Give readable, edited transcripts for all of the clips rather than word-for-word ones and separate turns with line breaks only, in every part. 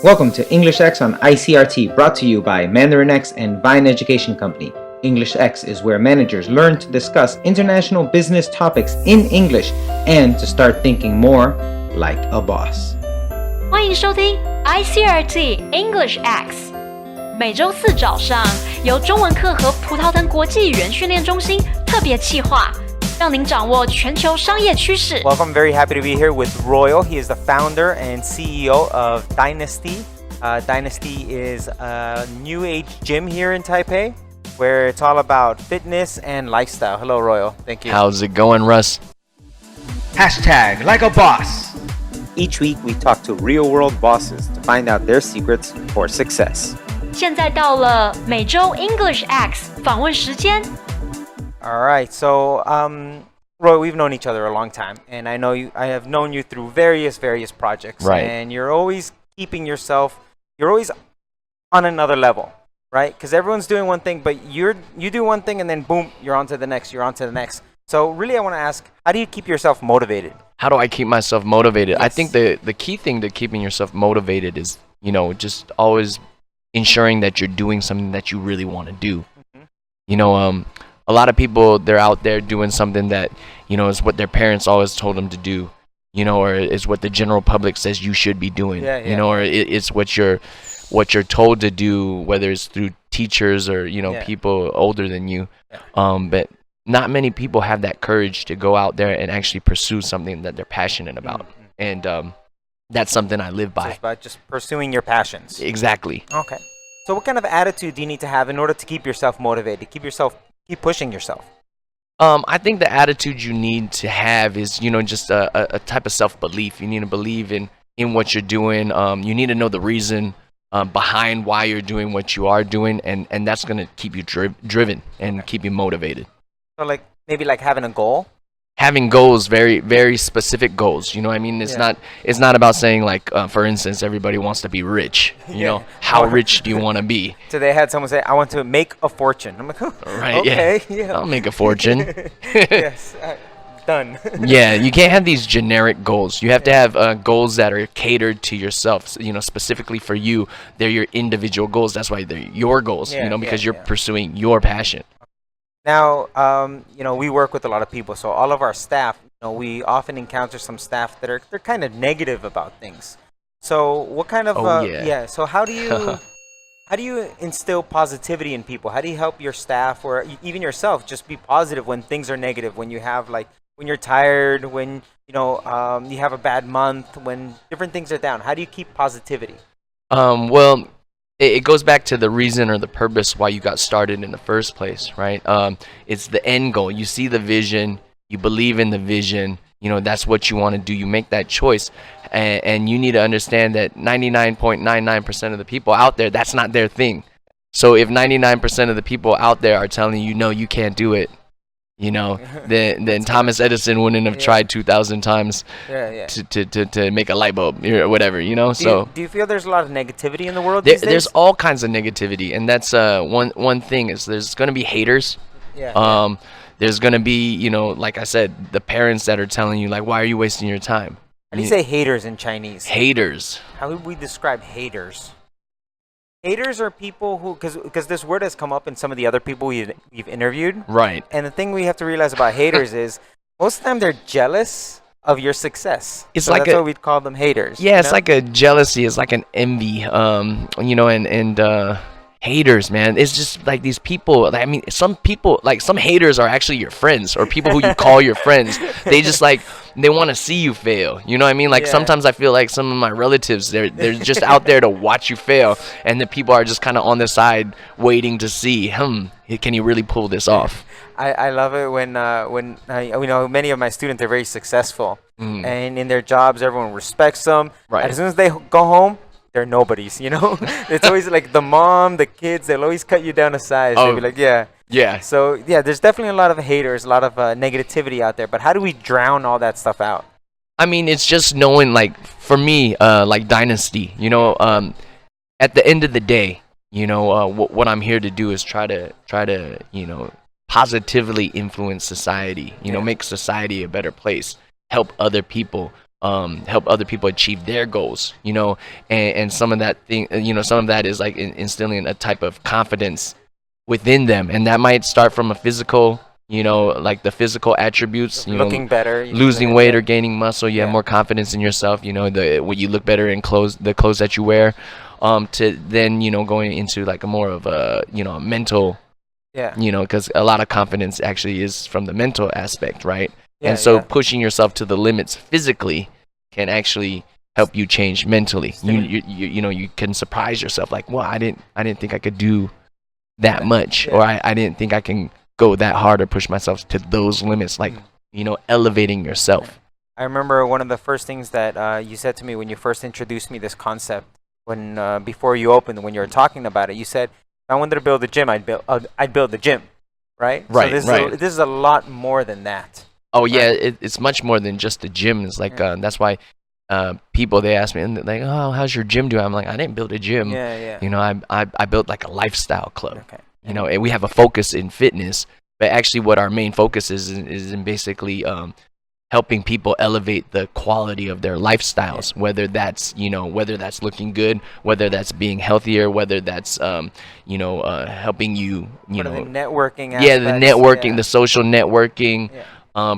Welcome to EnglishX on ICRT, brought to you by MandarinX and Vine Education Company. EnglishX is where managers learn to discuss international business topics in English and to start thinking more like a boss.
欢迎收听 ICRT EnglishX， 每周四早上由中文课和葡萄藤国际语言训练中心特别企划，让您掌握全球商业趋势。
Welcome, very happy to be here with Royal. He is the founder and CEO of Dynasty. Dynasty is a new age gym here in Taipei where it's all about fitness and lifestyle. Hello, Royal. Thank you.
How's it going, Russ?
Hashtag like a boss.
Each week we talk to real world bosses to find out their secrets for success.
现在到了每周 EnglishX 访问时间。
All right, so Roy, we've known each other a long time, and I have known you through various projects,
Right.
And you're always keeping yourself. You're always on another level, right? Because everyone's doing one thing, but you do one thing, and then boom, you're on to the next. So really, I want to ask, how do you keep yourself motivated?
How do I keep myself motivated?
Yes.
I think the key thing to keeping yourself motivated is, just always ensuring that you're doing something that you really want to do.
Mm-hmm.
A lot of people, they're out there doing something that, is what their parents always told them to do, or is what the general public says you should be doing, or it's what you're told to do, whether it's through teachers or, people older than you. But not many people have that courage to go out there and actually pursue something that they're passionate about. And that's something I live by.
Just by just pursuing your passions.
Exactly.
Okay. So what kind of attitude do you need to have in order to keep yourself motivated, keep pushing yourself?
I think the attitude you need to have is, just a type of self-belief. You need to believe in what you're doing. You need to know the reason behind why you're doing what you are doing, and that's going to keep you driven and keep you motivated.
So maybe having a goal?
Having goals, very, very specific goals. It's not about saying for instance, everybody wants to be rich. How rich do you want to be?
So they had someone say, I want to make a fortune. I'm like, oh,
right,
okay, yeah.
I'll make a fortune.
Yes, done.
Yeah, you can't have these generic goals. You have to have goals that are catered to yourself. Specifically for you, they're your individual goals. That's why they're your goals. Because you're pursuing your passion.
Now, we work with a lot of people, so all of our staff, we often encounter some staff that they're kind of negative about things. So what kind of so how do you instill positivity in people? How do you help your staff or even yourself just be positive when things are negative, when you have when you're tired, when you have a bad month, when different things are down? How do you keep positivity?
Well, it goes back to the reason or the purpose why you got started in the first place, right? It's the end goal. You see the vision, you believe in the vision, that's what you want to do. You make that choice, and you need to understand that 99.99% of the people out there, that's not their thing. So if 99% of the people out there are telling you, no, you can't do it, then Thomas Edison wouldn't have tried 2,000 times to make a light bulb or whatever, So
do you feel there's a lot of negativity in the world these days?
There's all kinds of negativity, and that's one thing is there's going to be haters. There's going to be, like I said, the parents that are telling you, why are you wasting your time?
How do you say haters in Chinese?
Haters.
How would we describe haters? Haters are people who, because this word has come up in some of the other people we've interviewed.
Right.
And the thing we have to realize about haters is most of the time they're jealous of your success.
It's
so
like
that's why we'd call them haters.
Yeah, it's like a jealousy. It's like an envy. And haters, man. It's just like these people. Some people, some haters are actually your friends or people who you call your friends. They just they want to see you fail. You know what I mean? Sometimes I feel like some of my relatives, they're just out there to watch you fail, and the people are just kind of on the side waiting to see, can you really pull this off?
I love it when many of my students are very successful, and in their jobs, everyone respects them.
Right.
And as soon as they go home, they're nobodies, It's always the mom, the kids, they'll always cut you down a size. They'll be like, yeah. So, there's definitely a lot of haters, a lot of negativity out there. But how do we drown all that stuff out?
It's just knowing, for me, Dynasty, at the end of the day, what I'm here to do is try to positively influence society, make society a better place, help other people. help other people achieve their goals, and some of that thing, some of that is like instilling a type of confidence within them, and that might start from a physical, like the physical attributes,
looking better,
losing weight or gaining muscle. You have more confidence in yourself, when you look better in the clothes that you wear, to then, going into like a more of a, a mental, because a lot of confidence actually is from the mental aspect, right? And so pushing yourself to the limits physically can actually help you change mentally. You can surprise yourself, like, well, I didn't think I could do that much, or I didn't think I can go that hard or push myself to those limits, like, elevating yourself.
I remember one of the first things that you said to me when you first introduced me this concept, when before you opened, when you were talking about it, you said, if I wanted to build a gym, I'd build the gym, right?
Right,
so this is a lot more than that.
Oh yeah, it's much more than just the gym. It's like that's why people, they ask me, and they're like, oh, how's your gym doing? I'm like, I didn't build a gym. I built like a lifestyle club.
Okay.
And we have a focus in fitness, but actually what our main focus is in basically helping people elevate the quality of their lifestyles, whether that's looking good, whether that's being healthier, whether that's helping you,
the networking aspects,
the networking, the social networking,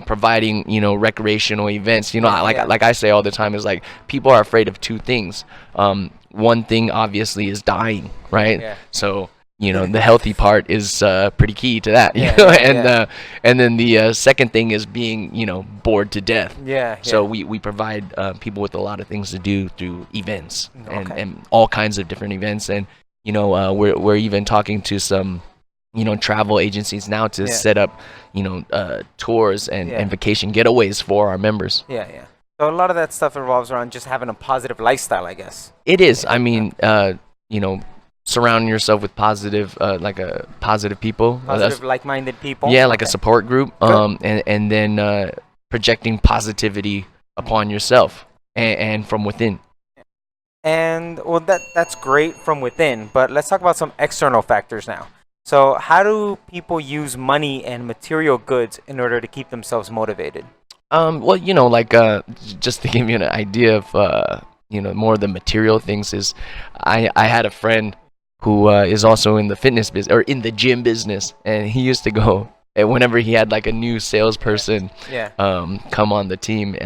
providing, recreational events. Like I say all the time, is like, people are afraid of two things. One thing obviously is dying, right? So the healthy part is pretty key to that. And then the second thing is being, bored to death. So we provide people with a lot of things to do through events, and all kinds of different events. And we're even talking to some travel agencies now to set up tours and vacation getaways for our members.
So a lot of that stuff revolves around just having a positive lifestyle, I guess.
It is. I mean, surrounding yourself with positive people,
like-minded people.
Like a support group, and then projecting positivity upon yourself and from within.
And well, that's great from within, but let's talk about some external factors now. So how do people use money and material goods in order to keep themselves motivated?
Well, just to give you an idea of more of the material things, is I had a friend who is also in the fitness business, or in the gym business, and he used to go, and whenever he had like a new salesperson come on the team,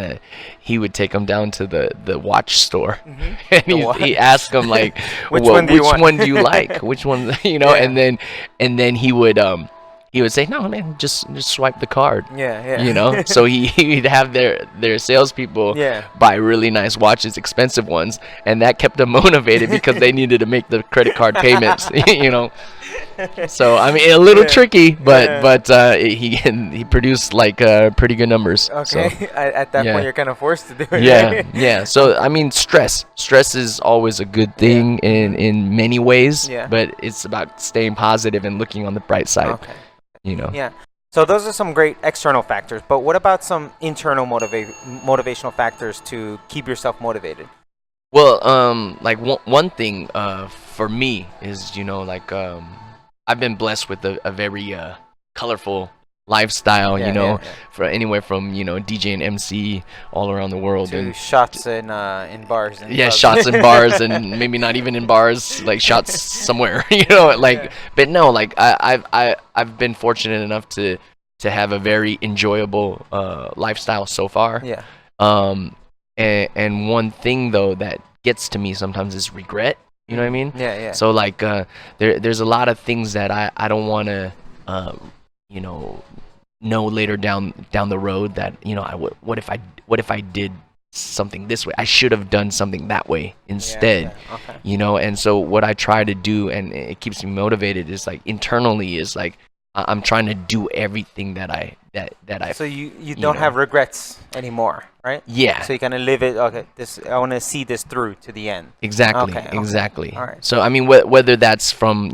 he would take them down to the watch store, and he asked them like,
which one do
you like, which one, and then he would say, no man, just swipe the card. So he'd have their salespeople buy really nice watches, expensive ones, and that kept them motivated because they needed to make the credit card payments. So I mean, a little tricky, but he produced like pretty good numbers.
Okay.
So,
at that point, you're kind of forced to do it.
Yeah. So I mean, stress is always a good thing in many ways, but it's about staying positive and looking on the bright side.
Okay. So those are some great external factors, but what about some internal motivational factors to keep yourself motivated?
Well, like one thing for me is, I've been blessed with a very colorful lifestyle, for anywhere from, DJ and MC all around the world,
to
and
shots in bars. And
shots in bars, and maybe not even in bars, like shots somewhere, but no, like I've been fortunate enough to have a very enjoyable lifestyle so far. And one thing though that gets to me sometimes is regret. You know what I mean? So like there's a lot of things that I don't want to know later down the road that what if I did something this way? I should have done something that way instead. And so what I try to do, and it keeps me motivated, is like internally is like I'm trying to do everything that I
so you don't have regrets anymore, right? So you kind of live it. Okay, I want to see this through to the end.
Exactly.
All right.
So I mean, whether that's from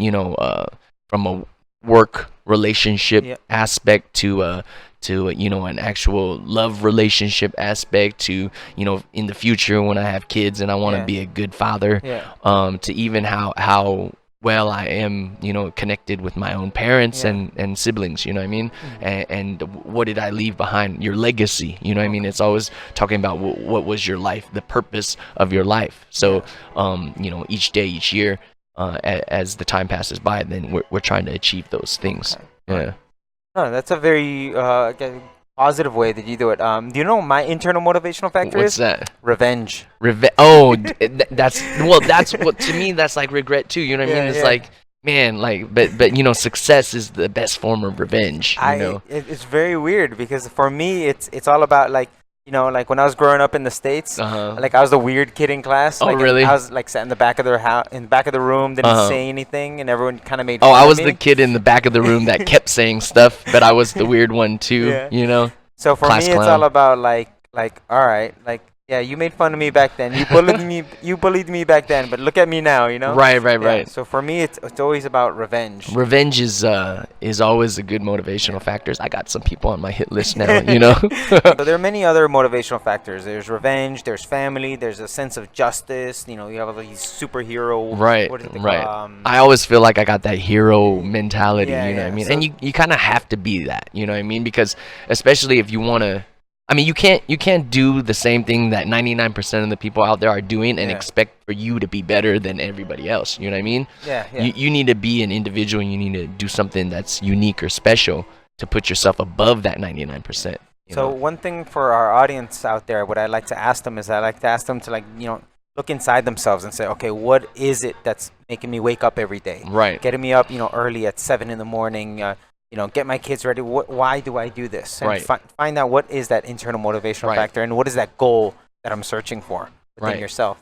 from a work relationship aspect to an actual love relationship aspect, to in the future when I have kids and I want to be a good father, to even how well I am, connected with my own parents
Yeah.
and siblings, you know what I mean? And what did I leave behind? Your legacy, you know what I mean? It's always talking about what was your life, the purpose of your life. So, each day, each year, as the time passes by, then we're trying to achieve those things.
Okay.
Yeah.
No, that's a very again, positive way that you do it. Do you know what my internal motivational factor
What's
is?
that?
Revenge.
Oh, that's what to me that's like regret too. You know what I mean? It's like, man, like, but success is the best form of revenge.
It's very weird because for me, it's all about like like when I was growing up in the States, like I was the weird kid in class.
Oh,
like,
really?
I was like sat in the back of their house, in the back of the room, didn't say anything, and everyone kind of made.
Oh,
fun
I
of
was
me.
the kid in the back of the room that kept saying stuff, but I was the weird one too.
Yeah. So for
Class
me, it's
clown.
all about like all right, like yeah, you made fun of me back then, you bullied me back then, but look at me now,
Right.
Yeah, so for me, it's always about revenge.
Revenge is always a good motivational factor. I got some people on my hit list now,
So there are many other motivational factors. There's revenge, there's family, there's a sense of justice. You have all these superhero.
Right,
What is it
right.
called?
I always feel like I got that hero mentality,
Yeah,
you know what I
yeah.
mean?
So-
And you kind of have to be that, you know what I mean? Because especially if you want to, I mean, you can't do the same thing that 99% of the people out there are doing and
Yeah.
expect for you to be better than everybody else, you know what I mean?
Yeah, yeah.
You need to be an individual, you need to do something that's unique or special to put yourself above that 99%.
So one thing for our audience out there, what I like to ask them is I like to ask them to look inside themselves and say, okay, what is it that's making me wake up every day?
Right.
Getting me up, early at 7 in the morning. Get my kids ready. Why do I do this? And
Right.
Find out what is that internal motivational
Right.
factor and what is that goal that I'm searching for within
Right.
yourself.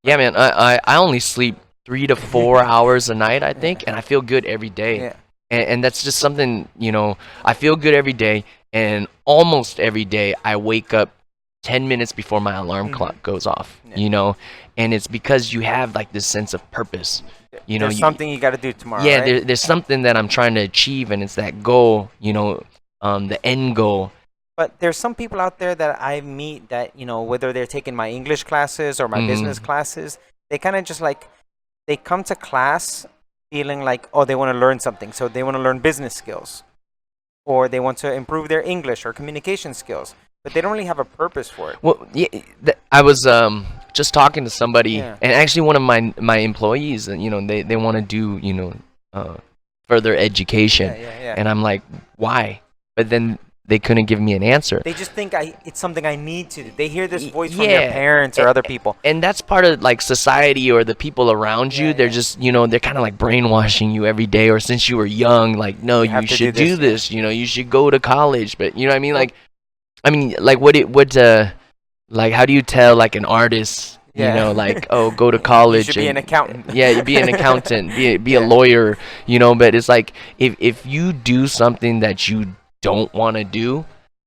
Yeah, man, I only sleep 3 to 4 hours a night, I think, and I feel good every day.
Yeah.
And that's just something, I feel good every day, and almost every day I wake up 10 minutes before my alarm clock goes off,
Yeah.
And it's because you have like this sense of purpose.
There's something you got to do tomorrow.
Yeah,
right?
there's something that I'm trying to achieve, and it's that goal, the end goal.
But there's some people out there that I meet that, whether they're taking my English classes or my business classes, they kind of just like, they come to class feeling like, oh, they want to learn something. So they want to learn business skills or they want to improve their English or communication skills, but they don't really have a purpose for it.
Well, yeah, I was just talking to somebody,
Yeah.
and actually one of my employees, and they want to do further education,
Yeah.
and I'm like, why? But then they couldn't give me an answer.
They just think it's something I need to do. They hear this voice from
yeah.
their parents or other people.
And that's part of like society or the people around you.
Yeah,
They're
yeah.
just they're kind of like brainwashing you every day, or since you were young, like, no,
You have
you
to
should
do
do
this,
this. You should go to college. But you know what I mean? Like, like how do you tell like an artist?
Yeah.
Like, oh, go to college.
You should be an
and-
accountant.
Yeah, you be an accountant, be a
Yeah.
lawyer, but it's like if you do something that you don't want to do,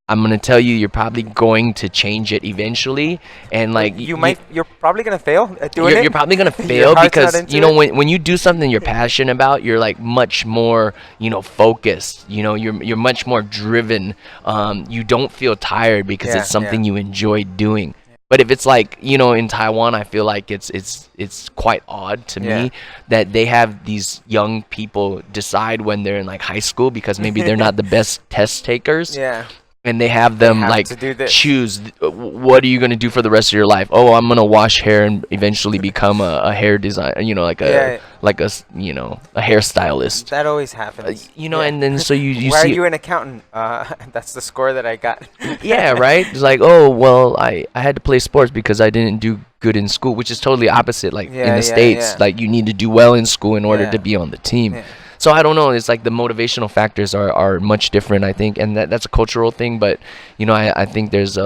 I'm gonna tell you, you're probably going to change it eventually, and like
You're probably gonna fail at doing
you're
it.
probably gonna
Your
fail
heart's not
because
into it.
when you do something you're passionate about, you're like much more focused. You're much more driven. You don't feel tired because
Yeah,
it's something you enjoy doing. But if it's like in Taiwan, I feel like it's quite odd to
Yeah.
me that they have these young people decide when they're in like high school because maybe they're not the best test takers.
Yeah.
And they have them
have
like
to do this.
choose what are you going to do for the rest of your life. Oh, I'm going to wash hair and eventually become a hair designer, like a a hairstylist.
That always happens. Yeah.
And then so you
Why
see
are you an accountant? That's the score that I got.
yeah, right? It's like, oh, well, I had to play sports because I didn't do good in school, which is totally opposite. Like in
Yeah,
the States,
yeah.
like you need to do well in school in order
Yeah.
to be on the team.
Yeah.
So I don't know. It's like the motivational factors are much different, I think, and that's a cultural thing. But I think there's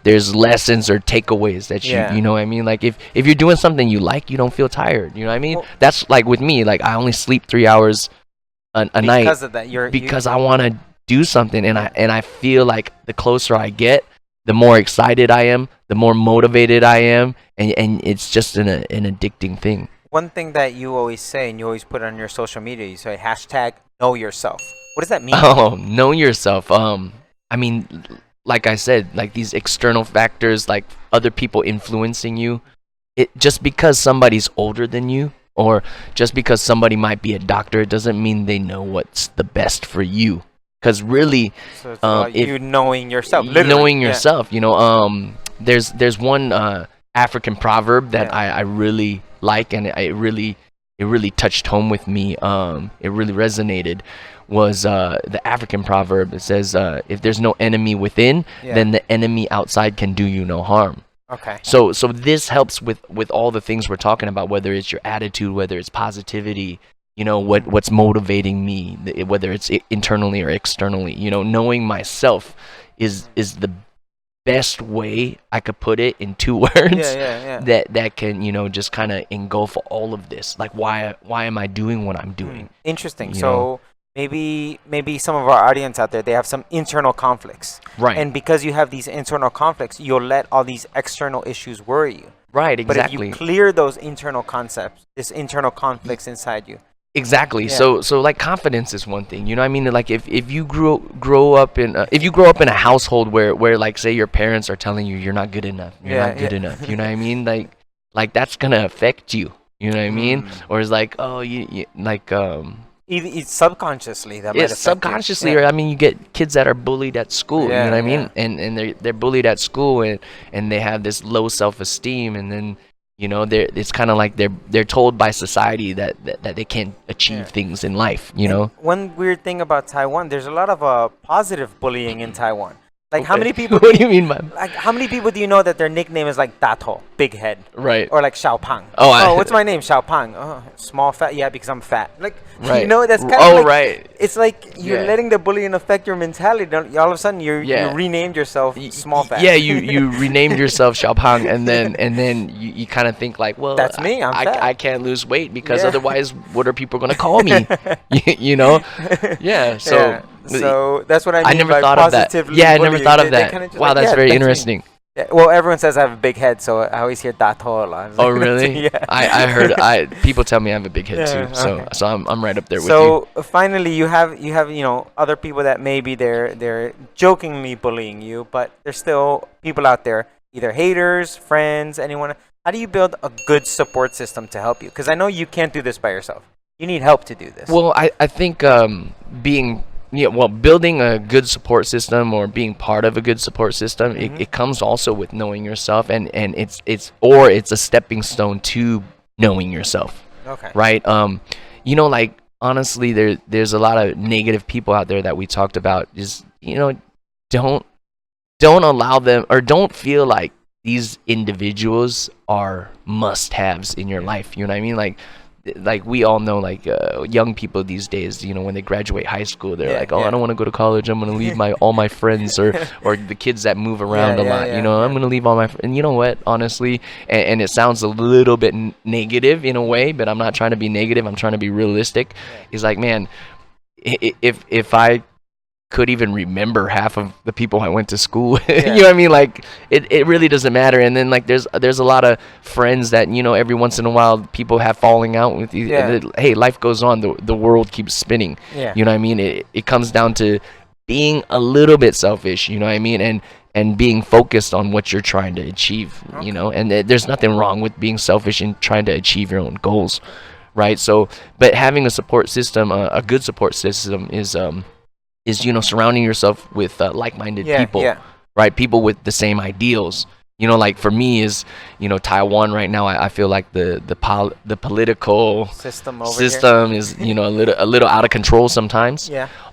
there's lessons or takeaways that
Yeah.
you know what I mean. Like if you're doing something you like, you don't feel tired. You know what I mean?
Well-
That's like with me. Like I only sleep 3 hours a night
Because of that,
because I want to do something, and I feel like the closer I get, the more excited I am, the more motivated I am, and it's just an addicting thing.
One thing that you always say, and you always put on your social media, you say hashtag know yourself. What does that mean?
Oh, know yourself. I mean, like I said, like these external factors, like other people influencing you, it just because somebody's older than you, or just because somebody might be a doctor, it doesn't mean they know what's the best for you. Because really,
So it's about you knowing yourself, literally.
knowing yourself, there's one African proverb that I really like, and it really touched home with me. It really resonated. Was the African proverb? It says, "If there's no enemy within, then the enemy outside can do you no harm."
Okay.
So this helps with all the things we're talking about, whether it's your attitude, whether it's positivity, what's motivating me, whether it's internally or externally. Knowing myself is the best way I could put it in 2 words. That can just kind of engulf all of this. Like, why am I doing what I'm doing?
Interesting. So maybe some of our audience out there, they have some internal conflicts.
Right.
And because you have these internal conflicts, you'll let all these external issues worry you.
Right, exactly.
But if you clear those internal concepts, this internal conflicts inside you.
Exactly. So like confidence is one thing. You know what I mean? Like if you grow up in a household where like say your parents are telling you you're not good enough, you're not good enough. You know what I mean? Like that's gonna affect you. You know what I mean? Or it's like, oh, you like
It's subconsciously that might affect
subconsciously,
you.
or I mean, you get kids that are bullied at school. You know what I mean? And they're bullied at school, and they have this low self-esteem, and then it's kind of like they're told by society that they can't achieve things in life.
One weird thing about Taiwan, there's a lot of positive bullying in Taiwan. Like how many people?
What do you mean by?
Like how many people do you know that their nickname is like Dato, big head,
right?
Or like Xiao Pang.
Oh,
what's my name? Xiao Pang. Oh, small fat. Yeah, because I'm fat. Like
right.
That's kind of like,
right.
It's like you're letting the bullying affect your mentality. All of a sudden you renamed yourself small fat.
Yeah, you renamed yourself Xiao Pang, and then you kind of think like, well,
that's me. I'm fat.
I can't lose weight because otherwise, what are people gonna call me? Yeah.
So that's what I mean.
I never
by
thought of that.
positively
I never thought of
They
that.
kinda just
Wow,
like,
that's very
me.
interesting.
Yeah, well, everyone says I have a big head, so I always hear Dato a lot.
Oh, really?
Yeah.
I heard people tell me I have a big head too.
Okay.
So I'm right up there with you.
So finally, you have other people that maybe they're jokingly bullying you, but there's still people out there, either haters, friends, anyone. How do you build a good support system to help you? Because I know you can't do this by yourself. You need help to do this.
Well, I think building a good support system or being part of a good support system, it comes also with knowing yourself, and it's a stepping stone to knowing yourself.
Okay.
Right. Like honestly, there's a lot of negative people out there that we talked about. Just don't allow them, or don't feel like these individuals are must-haves in your life. You know what I mean? Like we all know, like young people these days, when they graduate high school, they're like, I don't want to go to college. I'm going to leave all my friends, or the kids that move around a lot. I'm going to leave all my and you know what? Honestly, and it sounds a little bit negative in a way, but I'm not trying to be negative. I'm trying to be realistic. It's like, man, if I could even remember half of the people I went to school with. You know what I mean? Like it really doesn't matter. And then like there's a lot of friends that every once in a while people have falling out with you. Hey, life goes on. The world keeps spinning. You know what I mean? It comes down to being a little bit selfish. You know what I mean? And being focused on what you're trying to achieve. And there's nothing wrong with being selfish and trying to achieve your own goals, right? So, but having a support system, a good support system is surrounding yourself with like-minded people, right? People with the same ideals. Like for me is, Taiwan right now. I feel like the political system is a little out of control sometimes.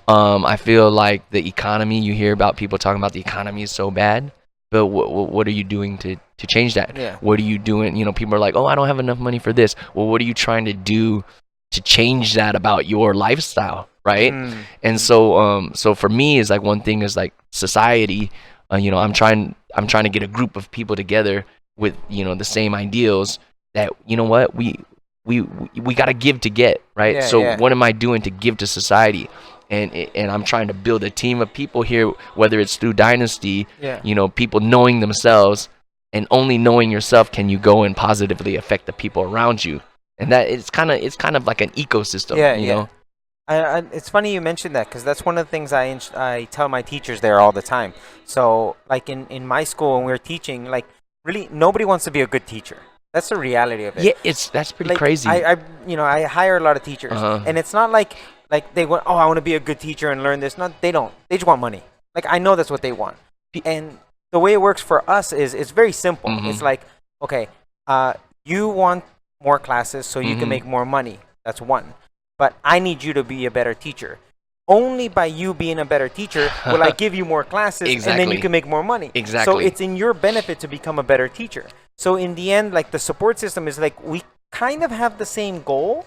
I feel like the economy. You hear about people talking about the economy is so bad, but what are you doing to change that? What are you doing? People are like, oh, I don't have enough money for this. Well, what are you trying to do to change that about your lifestyle? Right. And so for me is like one thing is like society, I'm trying to get a group of people together with, the same ideals that, what we got to give to get. Right. So what am I doing to give to society? And I'm trying to build a team of people here, whether it's through Dynasty, people knowing themselves, and only knowing yourself can you go and positively affect the people around you. And that it's kind of like an ecosystem, you know?
It's funny you mentioned that, because that's one of the things I tell my teachers there all the time. So like in my school when we were teaching, like really nobody wants to be a good teacher. That's the reality of it.
Yeah, that's pretty crazy.
I hire a lot of teachers, and it's not like they want, oh, I want to be a good teacher and learn this. No, they don't. They just want money. Like, I know that's what they want. And the way it works for us is it's very simple. It's like, okay, you want more classes so you can make more money. That's one. But I need you to be a better teacher. Only by you being a better teacher will I give you more classes, and then you can make more money.
Exactly.
So it's in your benefit to become a better teacher. So in the end, like, the support system is like, we kind of have the same goal.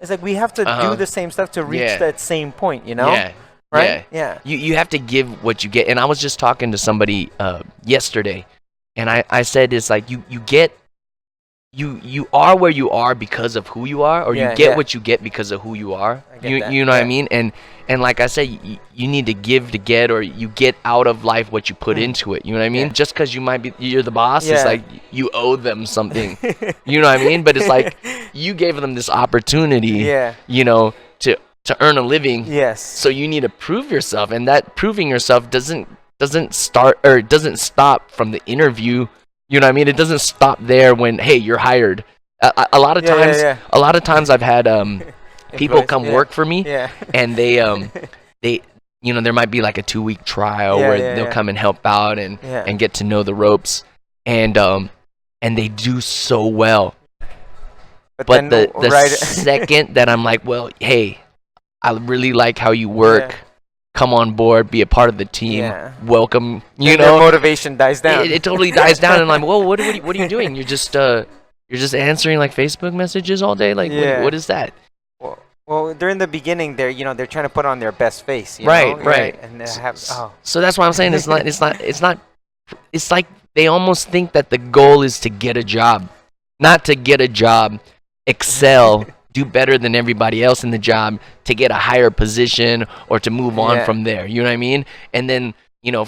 It's like we have to do the same stuff to reach that same point, you know?
Yeah.
Right? Yeah.
You have to give what you get. And I was just talking to somebody yesterday, and I said it's like you are where you are because of who you are, or you get what you get because of who you are. You know what I mean? And like I said, you need to give to get, or you get out of life what you put into it. You know what I mean? Just because you're the boss, it's like you owe them something. You know what I mean? But it's like you gave them this opportunity, you know, to earn a living.
Yes.
So you need to prove yourself, and that proving yourself doesn't stop from the interview. You know what I mean? It doesn't stop there when, hey, you're hired. A lot of times I've had people come work for me, and they you know, there might be like a 2-week trial where they'll come and help out and get to know the ropes, and they do so well. But the second that I'm like, well, hey, I really like how you work. Come on board, be a part of the team. Welcome. You know,
their motivation dies down.
It totally dies down, and I'm like, well, what are you doing? You're just answering like Facebook messages all day. Like, what is that?
Well, during the beginning, they're trying to put on their best face.
Right.
And they have,
so that's why I'm saying it's like they almost think that the goal is to get a job, not to get a job, excel. Do better than everybody else in the job to get a higher position or to move on from there. You know what I mean? And then, you know,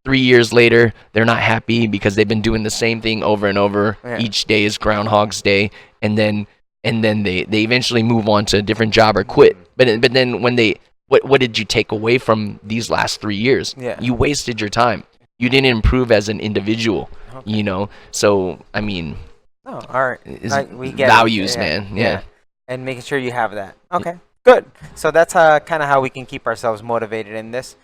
3 years later, they're not happy because they've been doing the same thing over and over. Each day is Groundhog's Day, and then they eventually move on to a different job or quit. But then when what did you take away from these last 3 years? You wasted your time. You didn't improve as an individual. You know, so I mean,
all right, we get
values, man. Yeah.
And making sure you have that. Okay, good. So that's kind of how we can keep ourselves motivated in this.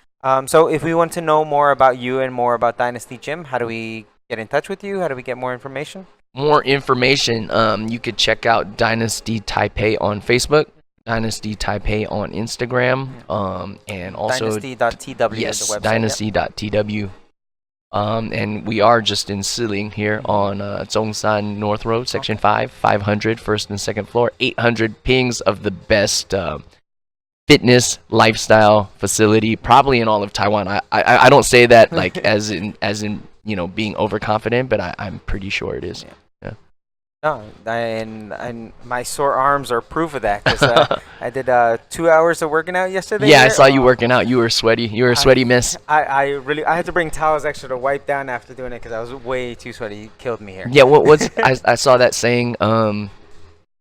So if we want to know more about you and more about Dynasty Gym, how do we get in touch with you? How do we get more information?
More information, you could check out Dynasty Taipei on Facebook, Dynasty Taipei on Instagram, and also
Dynasty.tw.
Yes,
is the website.
Dynasty.tw. And we are just in Siling here on Zhongshan North Road, Section 5, 500, first and second floor, 800 pings of the best fitness lifestyle facility, probably in all of Taiwan. I don't say that like as in you know, being overconfident, but I'm pretty sure it is.
No, and my sore arms are proof of that, because I did 2 hours of working out yesterday.
Yeah, I saw you working out. You were sweaty. You were a sweaty miss.
I had to bring towels extra to wipe down after doing it because I was way too sweaty. You killed me here.
Yeah, I saw that saying,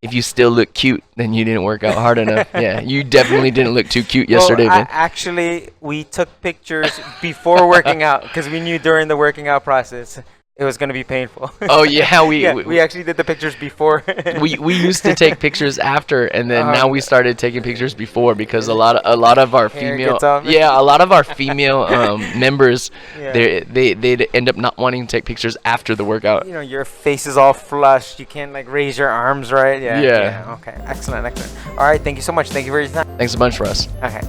if you still look cute, then you didn't work out hard enough. Yeah, you definitely didn't look too cute yesterday, man.
Actually, we took pictures before working out because we knew during the working out process it was going to be painful.
Oh yeah,
we actually did the pictures before.
we used to take picturs after, and then now we started taking pictures before, because a lot of our female members, they end up not wanting to take pictures after the workout.
You know, your face is all flushed. You can't like raise your arms, right? Yeah. Okay. Excellent. All right. Thank you so much. Thank you for your time.
Thanks a bunch, Russ.
Okay.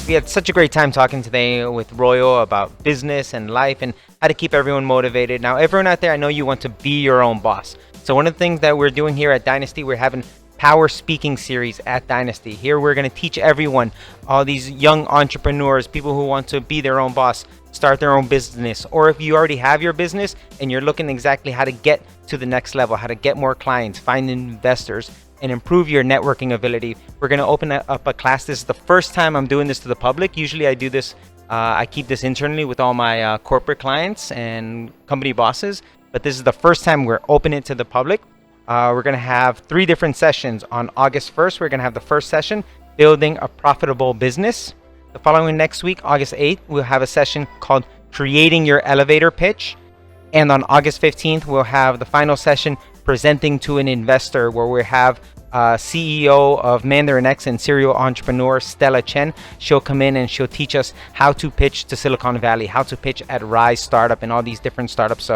We had such a great time talking today with Royal about business and life and how to keep everyone motivated. Now, everyone out there, I know you want to be your own boss. So one of the things that we're doing here at Dynasty, we're having Power Speaking Series at Dynasty. Here we're going to teach everyone, all these young entrepreneurs, people who want to be their own boss, start their own business, or if you already have your business and you're looking exactly how to get to the next level, how to get more clients, find investors, and improve your networking ability. We're going to open up a class. This is the first time I'm doing this to the public. Usually I do this, I keep this internally with all my corporate clients and company bosses, but this is the first time we're opening it to the public. We're going to have 3 different sessions. On August 1st, we're going to have the first session, Building a Profitable Business. The following next week, August 8th, we'll have a session called
creating your elevator pitch. And on August 15th, we'll have the final session, presenting to an investor, where we have CEO of MandarinX and serial entrepreneur Stella Chen. She'll come in and she'll teach us how to pitch to Silicon Valley, how to pitch at Rise Startup and all these different startups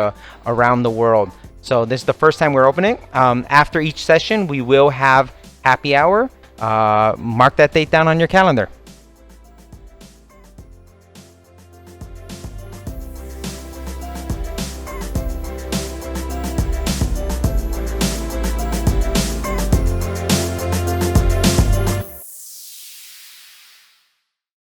around the world. So this is the first time we're opening. After each session, we will have happy hour. Mark that date down on your calendar.